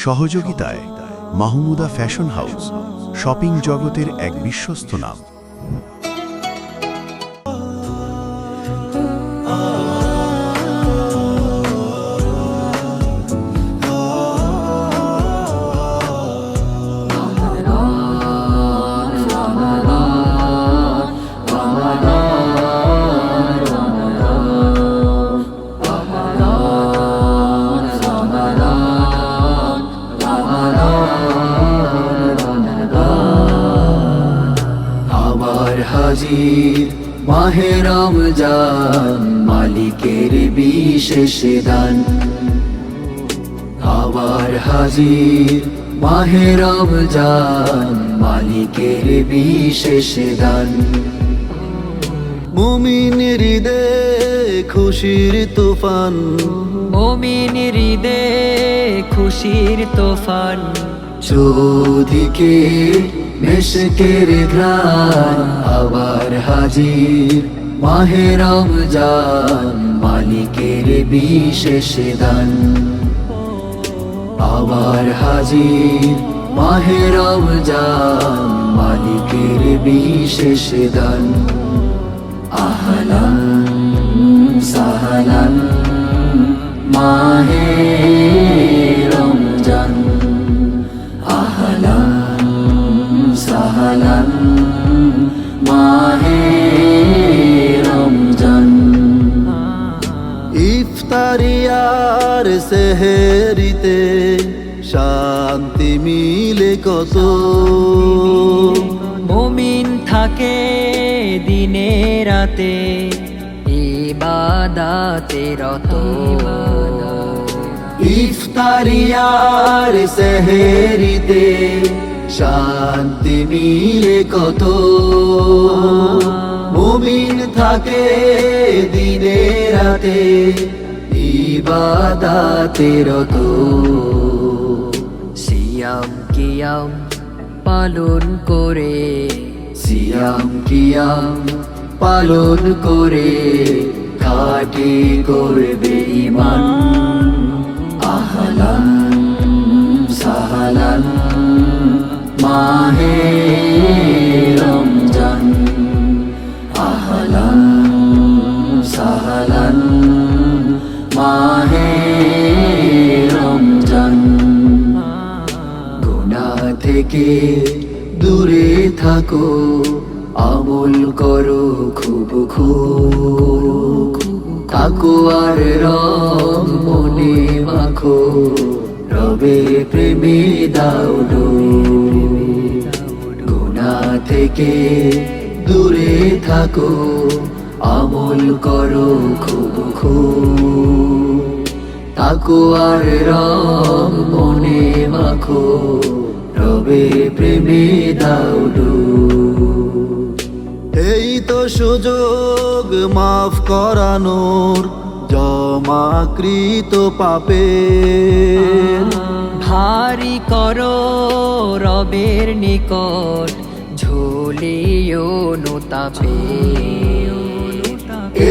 সহযোগিতায় Mahmuda fashion house, shopping জগতের এক বিশ্বস্ত নাম। হাজির মাহে রমজান, মালিকের বিশেষ দান। আবার হাজির মাহে রমজান, মালিকের বিশেষ দান। মুমিনের ঈদে খুশির তুফান, মুমিনের ঈদে খুশির তুফান। চৌদিকে মেশকের ঘ্রাণ, আবার হাজির মাহে রমজান, মালিকের বিশেষ দান। আবার হাজির মাহে রমজান, মালিকের বিশেষ দান। আহলান সাহলান মাহে রমজান, আহলান সাহলান মাহে রমজান। ইফতারিয়ার সেহেরিতে শান্তি মিলে কত, মুমিন থাকে দিনে রাতে ইবাদাতে রত। ইফতারিয়ার সেহেরিতে শান্তি মিলে কত, মুমিন থাকে দিনে রাতে ইবাদাতে রত। সিয়াম কিয়াম পালন করে, সিয়াম কিয়াম পালন করে খাটি করবে ঈমান। আহলান সাহলান মাহে রমজান, আহলান সাহলান মাহে রমজান। গুনাহ থেকে দূরে থাকো, আমল করো খুব খুব, তাকওয়ার রং মনে মাখো, রবের প্রেমে দাও ডুব। গুনাহ থেকে দূরে থাকো, আমল করো খুব খুব, তাকওয়ার রং মনে মাখো, রবের প্রেমে দাও ডুব। এই তো সুযোগ মাফ করানোর, জমাকৃত পাপের। ভারী করো রবের নিকট ঝুলিও নোতাপে।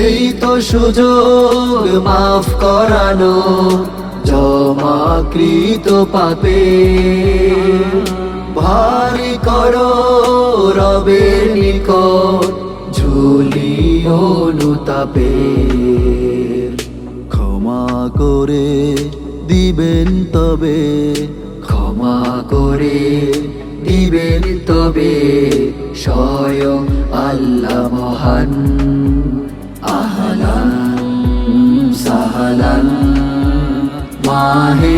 এই তো সুযোগ মাফ করানো, জমাকৃত পাপের। ভারী করো রবের নিকট ঝুলিও অনুতাপের। ক্ষমা করে দিবেন তবে, ক্ষমা করে দিবেন তবে, স্বয়ং আল্লাহ মহান। আহলান সাহলান মাহে